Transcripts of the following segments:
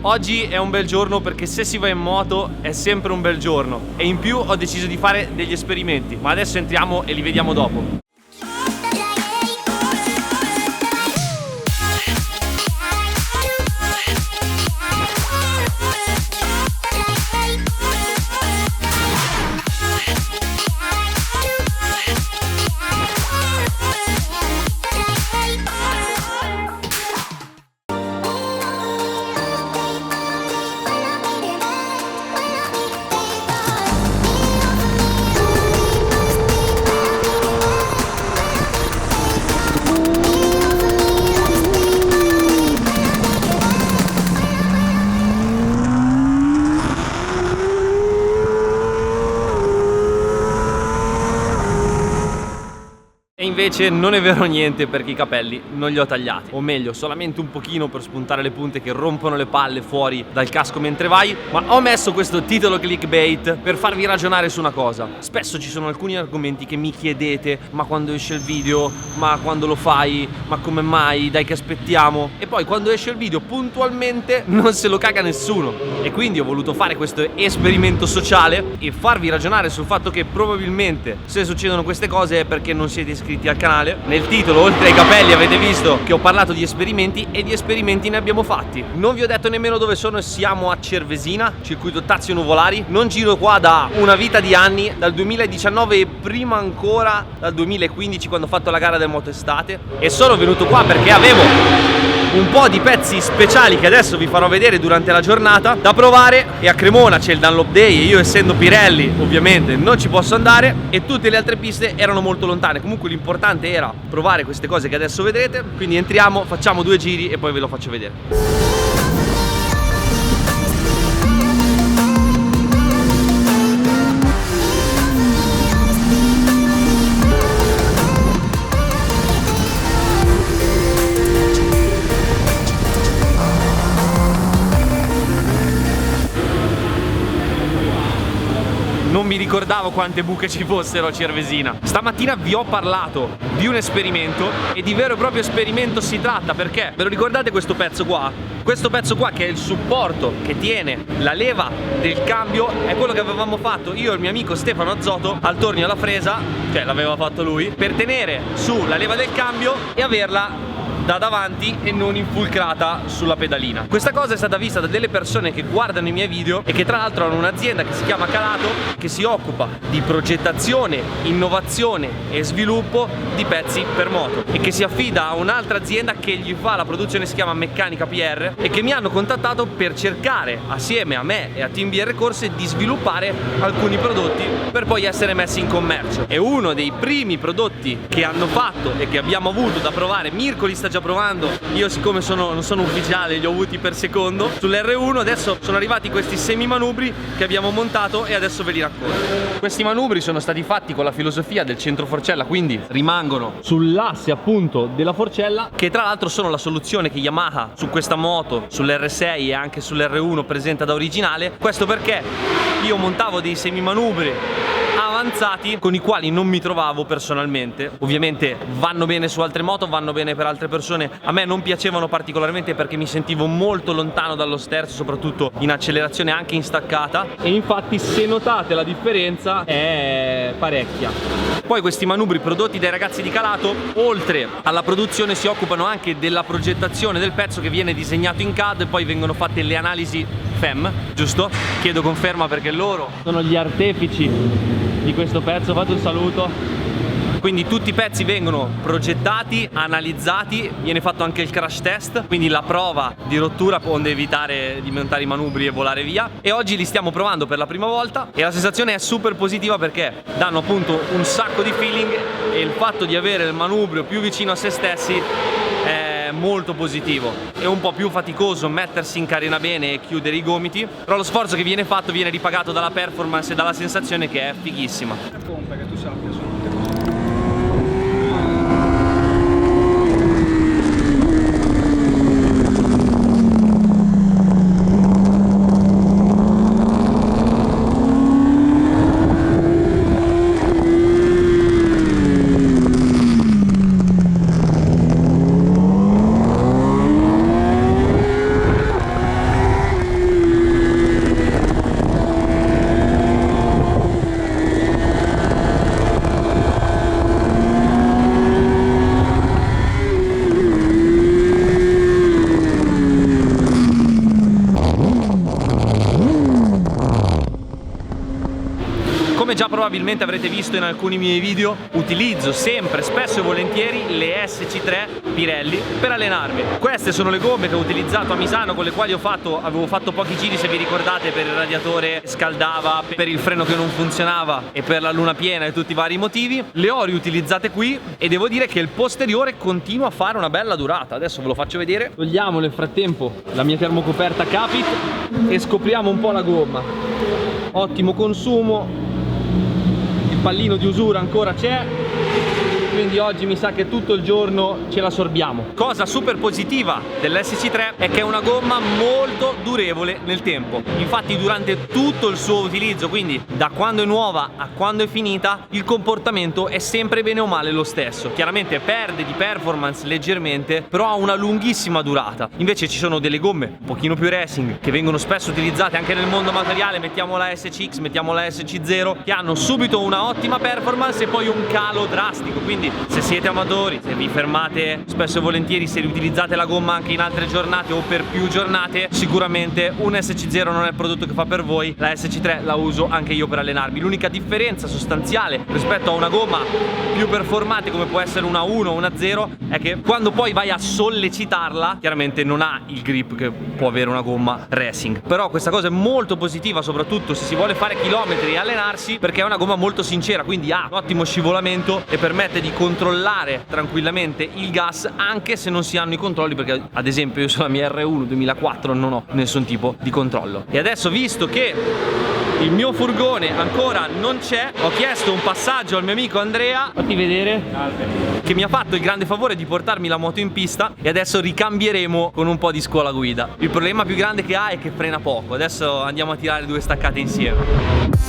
Oggi è un bel giorno perché se si va in moto è sempre un bel giorno. E in più ho deciso di fare degli esperimenti, ma adesso entriamo e li vediamo dopo. E invece non è vero niente perché i capelli non li ho tagliati, o meglio solamente un pochino per spuntare le punte che rompono le palle fuori dal casco mentre vai. Ma ho messo questo titolo clickbait per farvi ragionare su una cosa. Spesso ci sono alcuni argomenti che mi chiedete: ma quando esce il video? Ma quando lo fai? Ma come mai? Dai che aspettiamo? E poi quando esce il video puntualmente non se lo caga nessuno. E quindi ho voluto fare questo esperimento sociale e farvi ragionare sul fatto che probabilmente se succedono queste cose è perché non siete iscritti al canale. Nel titolo, oltre ai capelli, avete visto che ho parlato di esperimenti e di esperimenti ne abbiamo fatti. Non vi ho detto nemmeno dove sono. Siamo a Cervesina, circuito Tazio Nuvolari. Non giro qua da una vita di anni, dal 2019 e prima ancora dal 2015 quando ho fatto la gara del moto estate. E sono venuto qua perché avevo un po' di pezzi speciali che adesso vi farò vedere durante la giornata da provare. E a Cremona c'è il Dunlop Day e io, essendo Pirelli, ovviamente non ci posso andare, e tutte le altre piste erano molto lontane. Comunque l'importante era provare queste cose che adesso vedrete. Quindi entriamo, facciamo 2 giri e poi ve lo faccio vedere. Non mi ricordavo quante buche ci fossero a Cervesina. Stamattina vi ho parlato di un esperimento, e di vero e proprio esperimento si tratta, perché ve lo ricordate questo pezzo qua? Questo pezzo qua, che è il supporto che tiene la leva del cambio, è quello che avevamo fatto io e il mio amico Stefano Azzotto al Tornio alla Fresa, cioè l'aveva fatto lui, per tenere su la leva del cambio e averla da davanti e non infulcrata sulla pedalina. Questa cosa è stata vista da delle persone che guardano i miei video e che tra l'altro hanno un'azienda che si chiama Calato, che si occupa di progettazione, innovazione e sviluppo di pezzi per moto, e che si affida a un'altra azienda che gli fa la produzione, si chiama Meccanica PR, e che mi hanno contattato per cercare assieme a me e a Team BR Corse di sviluppare alcuni prodotti per poi essere messi in commercio. E uno dei primi prodotti che hanno fatto e che abbiamo avuto da provare, Mirko li sta già provando, io siccome non sono ufficiale li ho avuti per secondo, sull'R1 adesso sono arrivati questi semimanubri che abbiamo montato e adesso ve li racconto. Questi manubri sono stati fatti con la filosofia del centro forcella, quindi rimangono sull'asse appunto della forcella, che tra l'altro sono la soluzione che Yamaha su questa moto, sull'R6 e anche sull'R1 presenta da originale. Questo perché io montavo dei semimanubri avanzati con i quali non mi trovavo personalmente. Ovviamente vanno bene su altre moto, vanno bene per altre persone. A me non piacevano particolarmente perché mi sentivo molto lontano dallo sterzo, soprattutto in accelerazione, anche in staccata, e infatti se notate la differenza è parecchia. Poi questi manubri prodotti dai ragazzi di Calato, oltre alla produzione, si occupano anche della progettazione del pezzo, che viene disegnato in CAD e poi vengono fatte le analisi FEM, giusto? Chiedo conferma perché loro sono gli artefici di questo pezzo. Fate un saluto. Quindi tutti i pezzi vengono progettati, analizzati, viene fatto anche il crash test, quindi la prova di rottura onde evitare di montare i manubri e volare via. E oggi li stiamo provando per la prima volta e la sensazione è super positiva perché danno appunto un sacco di feeling, e il fatto di avere il manubrio più vicino a se stessi è molto positivo. È un po' più faticoso mettersi in carena bene e chiudere i gomiti, però lo sforzo che viene fatto viene ripagato dalla performance e dalla sensazione, che è fighissima. Conta che tu sappia, sono tutte cose. Come già probabilmente avrete visto in alcuni miei video, utilizzo sempre, spesso e volentieri, le SC3 Pirelli per allenarmi. Queste sono le gomme che ho utilizzato a Misano, con le quali avevo fatto pochi giri, se vi ricordate, per il radiatore che scaldava, per il freno che non funzionava e per la luna piena e tutti i vari motivi. Le ho riutilizzate qui e devo dire che il posteriore continua a fare una bella durata. Adesso ve lo faccio vedere. Togliamo nel frattempo la mia termocoperta Capit e scopriamo un po' la gomma. Ottimo consumo, il pallino di usura ancora c'è, quindi oggi mi sa che tutto il giorno ce la sorbiamo. Cosa super positiva dell'SC3 è che è una gomma molto durevole nel tempo. Infatti durante tutto il suo utilizzo, quindi da quando è nuova a quando è finita, il comportamento è sempre bene o male lo stesso. Chiaramente perde di performance leggermente, però ha una lunghissima durata. Invece ci sono delle gomme un pochino più racing che vengono spesso utilizzate anche nel mondo amatoriale, mettiamo la SCX, mettiamo la SC0, che hanno subito una ottima performance e poi un calo drastico. Quindi se siete amatori, se vi fermate spesso e volentieri, se riutilizzate la gomma anche in altre giornate o per più giornate, sicuramente un SC0 non è il prodotto che fa per voi. La SC3 la uso anche io per allenarmi. L'unica differenza sostanziale rispetto a una gomma più performante come può essere una 1 o una 0 è che quando poi vai a sollecitarla, chiaramente non ha il grip che può avere una gomma racing. Però questa cosa è molto positiva, soprattutto se si vuole fare chilometri e allenarsi, perché è una gomma molto sincera, quindi ha un ottimo scivolamento e permette di controllare tranquillamente il gas anche se non si hanno i controlli, perché ad esempio io sulla mia R1 2004 non ho nessun tipo di controllo. E adesso, visto che il mio furgone ancora non c'è, ho chiesto un passaggio al mio amico Andrea, fatti vedere, che mi ha fatto il grande favore di portarmi la moto in pista e adesso ricambieremo con un po' di scuola guida. Il problema più grande che ha è che frena poco. Adesso andiamo a tirare 2 staccate insieme.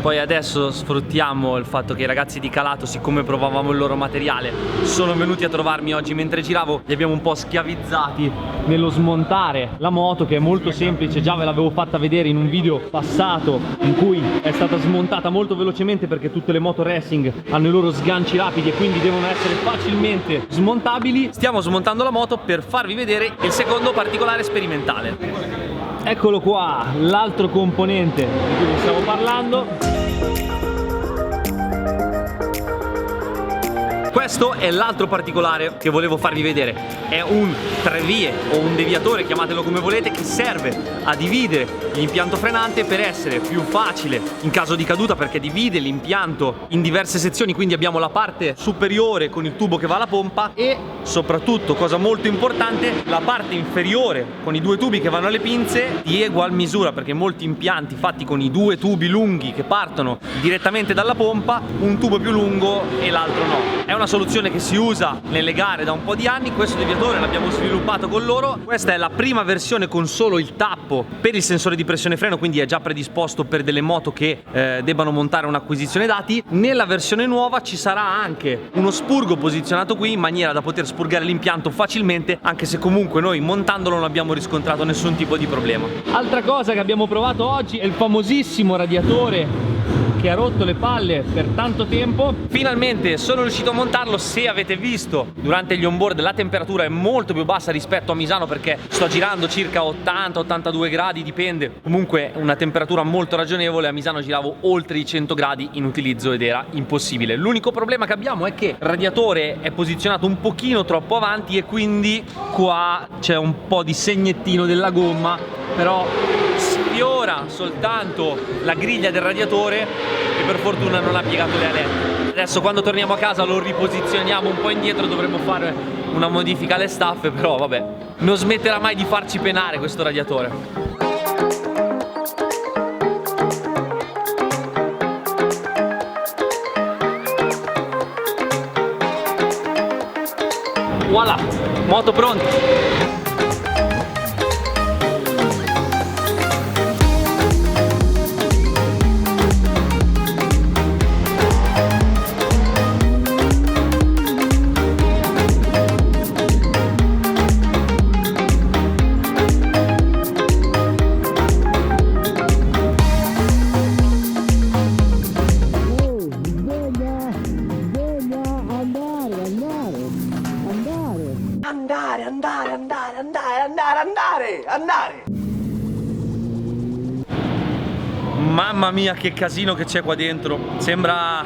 Poi adesso sfruttiamo il fatto che i ragazzi di Calato, siccome provavamo il loro materiale, sono venuti a trovarmi oggi mentre giravo. Li abbiamo un po' schiavizzati nello smontare la moto, che è molto semplice. Già ve l'avevo fatta vedere in un video passato in cui è stata smontata molto velocemente, perché tutte le moto racing hanno i loro sganci rapidi e quindi devono essere facilmente smontabili. Stiamo smontando la moto per farvi vedere il secondo particolare sperimentale. Eccolo qua, l'altro componente di cui vi stavo parlando. Questo è l'altro particolare che volevo farvi vedere. È un 3 vie o un deviatore, chiamatelo come volete, che serve a dividere l'impianto frenante per essere più facile in caso di caduta, perché divide l'impianto in diverse sezioni. Quindi abbiamo la parte superiore con il tubo che va alla pompa e soprattutto, cosa molto importante, la parte inferiore con i 2 tubi che vanno alle pinze di egual misura, perché molti impianti fatti con i 2 tubi lunghi che partono direttamente dalla pompa, un tubo più lungo e l'altro no. È una soluzione che si usa nelle gare da un po' di anni. Questo deviatore l'abbiamo sviluppato con loro. Questa è la prima versione con solo il tappo per il sensore di pressione freno, quindi è già predisposto per delle moto che debbano montare un'acquisizione dati. Nella versione nuova ci sarà anche uno spurgo posizionato qui in maniera da poter spurgare l'impianto facilmente, anche se comunque noi montandolo non abbiamo riscontrato nessun tipo di problema. Altra cosa che abbiamo provato oggi è il famosissimo radiatore che ha rotto le palle per tanto tempo. Finalmente sono riuscito a montarlo. Se avete visto durante gli onboard, la temperatura è molto più bassa rispetto a Misano, perché sto girando circa 80-82 gradi, dipende. Comunque una temperatura molto ragionevole. A Misano giravo oltre i 100 gradi in utilizzo ed era impossibile. L'unico problema che abbiamo è che il radiatore è posizionato un pochino troppo avanti e quindi qua c'è un po' di segnettino della gomma, però sfiora soltanto la griglia del radiatore e per fortuna non ha piegato le alette. Adesso quando torniamo a casa lo riposizioniamo un po' indietro, dovremmo fare una modifica alle staffe, però vabbè, non smetterà mai di farci penare questo radiatore. Voilà, moto pronta! andare! Mamma mia che casino che c'è qua dentro. Sembra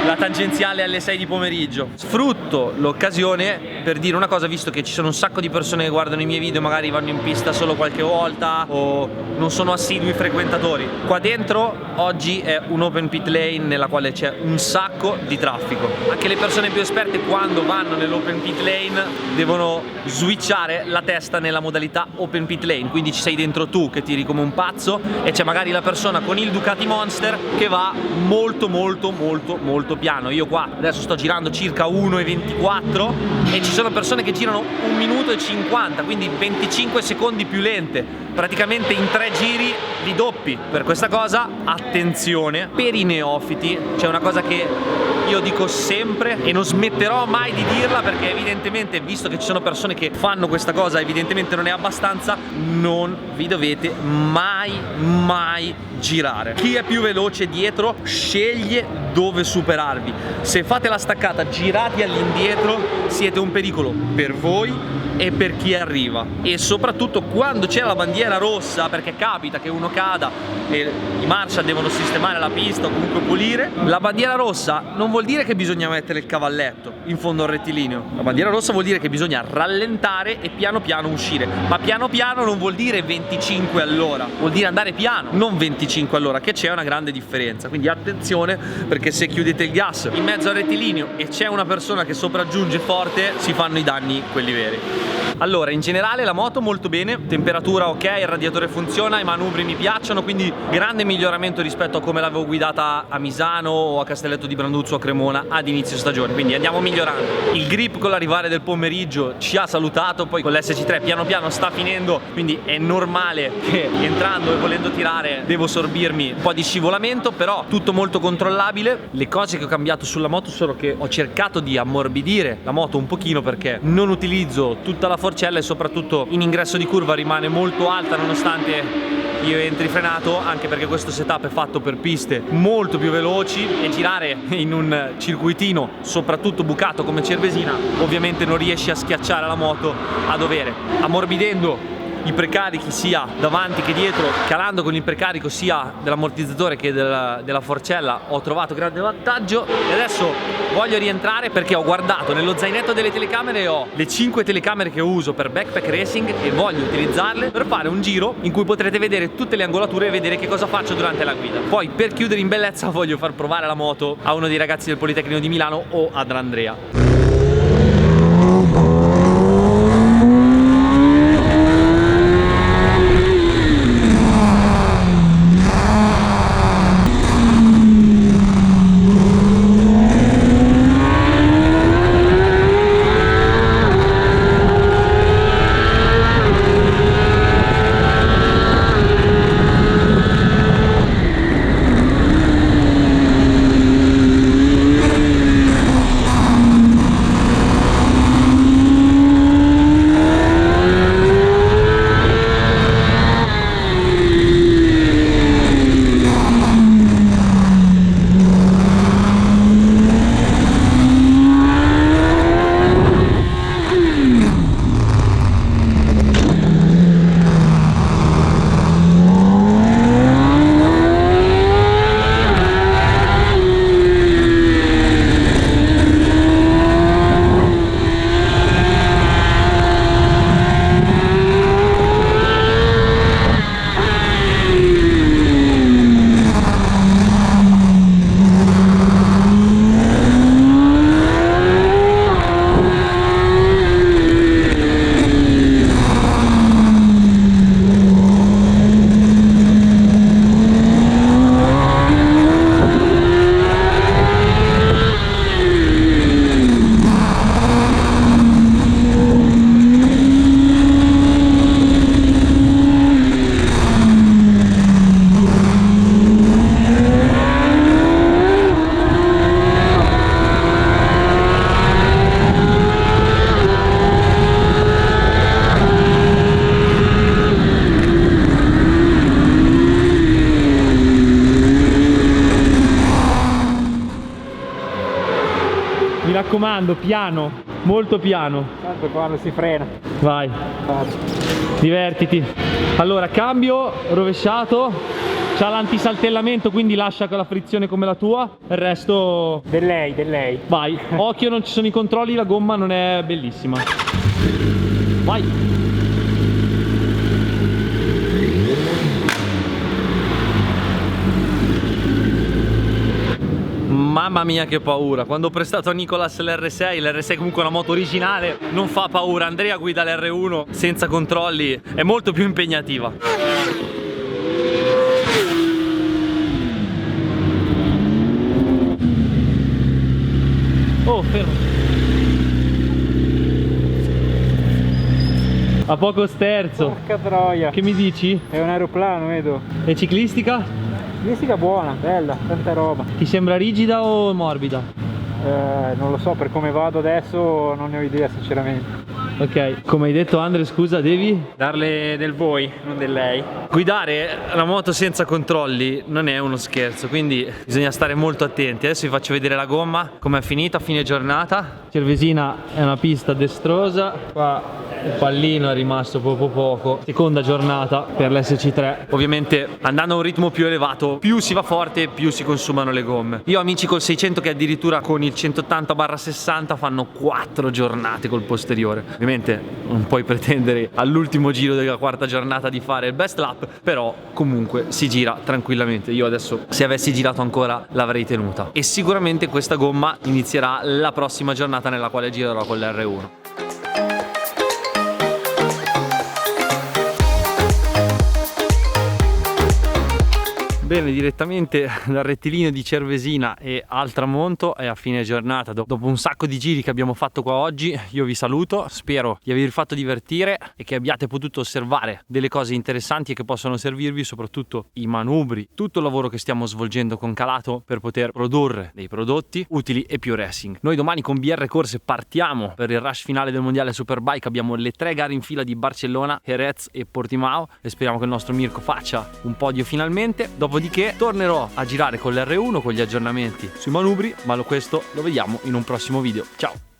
la tangenziale alle 6 di pomeriggio. Sfrutto l'occasione per dire una cosa, visto che ci sono un sacco di persone che guardano i miei video, magari vanno in pista solo qualche volta o non sono assidui frequentatori. Qua dentro oggi è un open pit lane nella quale c'è un sacco di traffico. Anche le persone più esperte, quando vanno nell'open pit lane, devono switchare la testa nella modalità open pit lane. Quindi ci sei dentro tu che tiri come un pazzo e c'è magari la persona con il Ducati Monster che va molto piano. Io qua adesso sto girando circa 1,24 e ci sono persone che girano 1 minuto e 50, quindi 25 secondi più lente, praticamente in 3 giri li doppi. Per questa cosa attenzione, per i neofiti c'è una cosa che io dico sempre e non smetterò mai di dirla, perché evidentemente, visto che ci sono persone che fanno questa cosa, evidentemente non è abbastanza. Non vi dovete mai girare. Chi è più veloce dietro sceglie dove superarvi. Se fate la staccata girati all'indietro siete un pericolo per voi e per chi arriva, e soprattutto quando c'è la bandiera rossa, perché capita che uno cada e i Marshall devono sistemare la pista o comunque pulire. La bandiera rossa non vuol dire che bisogna mettere il cavalletto in fondo al rettilineo. La bandiera rossa vuol dire che bisogna rallentare e piano piano uscire, ma piano piano non vuol dire 25 all'ora, vuol dire andare piano, non 25 all'ora, che c'è una grande differenza. Quindi attenzione, perché se chiudete il gas in mezzo al rettilineo e c'è una persona che sopraggiunge forte, si fanno i danni quelli veri. Allora, in generale la moto molto bene, temperatura ok, il radiatore funziona, i manubri mi piacciono, quindi grande miglioramento rispetto a come l'avevo guidata a Misano o a Castelletto di Branduzzo o a Cremona ad inizio stagione, quindi andiamo migliorando. Il grip con l'arrivare del pomeriggio ci ha salutato, poi con l'SC3 piano piano sta finendo, quindi è normale che entrando e volendo tirare devo sorbirmi un po' di scivolamento, però tutto molto controllabile. Le cose che ho cambiato sulla moto sono che ho cercato di ammorbidire la moto un pochino, perché non utilizzo tutta la forcella e soprattutto in ingresso di curva rimane molto alta nonostante io entri frenato, anche perché questo setup è fatto per piste molto più veloci e girare in un circuitino soprattutto bucato come Cervesina ovviamente non riesci a schiacciare la moto a dovere. Ammorbidendo i precarichi sia davanti che dietro, calando con il precarico sia dell'ammortizzatore che della forcella, ho trovato grande vantaggio. E adesso voglio rientrare perché ho guardato nello zainetto delle telecamere e ho le 5 telecamere che uso per backpack racing e voglio utilizzarle per fare un giro in cui potrete vedere tutte le angolature e vedere che cosa faccio durante la guida. Poi per chiudere in bellezza voglio far provare la moto a uno dei ragazzi del Politecnico di Milano o ad Andrea. Mi raccomando, piano, molto piano. Tanto quando si frena. Vai, divertiti. Allora, cambio rovesciato, c'ha l'antisaltellamento, quindi lascia con la frizione come la tua. Il resto Del lei. vai. Occhio, non ci sono i controlli, la gomma non è bellissima. Vai. Mamma mia che paura. Quando ho prestato a Nicolas l'R6, l'R6 è comunque una moto originale, non fa paura. Andrea guida l'R1 senza controlli, è molto più impegnativa. Oh, fermo. A poco sterzo. Porca troia. Che mi dici? È un aeroplano, vedo. E ciclistica? Mistica buona, bella, tanta roba. Ti sembra rigida o morbida? Non lo so, per come vado adesso non ne ho idea sinceramente. Ok, come hai detto Andre, scusa, devi Darle del voi, non del lei. guidare la moto senza controlli non è uno scherzo, quindi bisogna stare molto attenti. Adesso vi faccio vedere la gomma, com'è finita a fine giornata. Cervesina è una pista destrosa, qua il pallino è rimasto proprio poco. Seconda giornata per l'SC3. Ovviamente andando a un ritmo più elevato, più si va forte, più si consumano le gomme. Io ho amici col 600 che addirittura con il 180/60 fanno 4 giornate col posteriore. Ovviamente non puoi pretendere all'ultimo giro della quarta giornata di fare il best lap, però comunque si gira tranquillamente. Io adesso, se avessi girato ancora, l'avrei tenuta. E sicuramente questa gomma inizierà la prossima giornata nella quale girerò con l'R1. Bene, direttamente dal rettilineo di Cervesina e al tramonto e a fine giornata, dopo un sacco di giri che abbiamo fatto qua oggi, io vi saluto, spero di avervi fatto divertire e che abbiate potuto osservare delle cose interessanti e che possono servirvi, soprattutto i manubri, tutto il lavoro che stiamo svolgendo con Calato per poter produrre dei prodotti utili e più racing. Noi domani con BR Corse partiamo per il rush finale del mondiale Superbike, abbiamo le 3 gare in fila di Barcellona, Jerez e Portimao e speriamo che il nostro Mirko faccia un podio finalmente. Dopodiché tornerò a girare con l'R1 con gli aggiornamenti sui manubri, ma questo lo vediamo in un prossimo video. Ciao!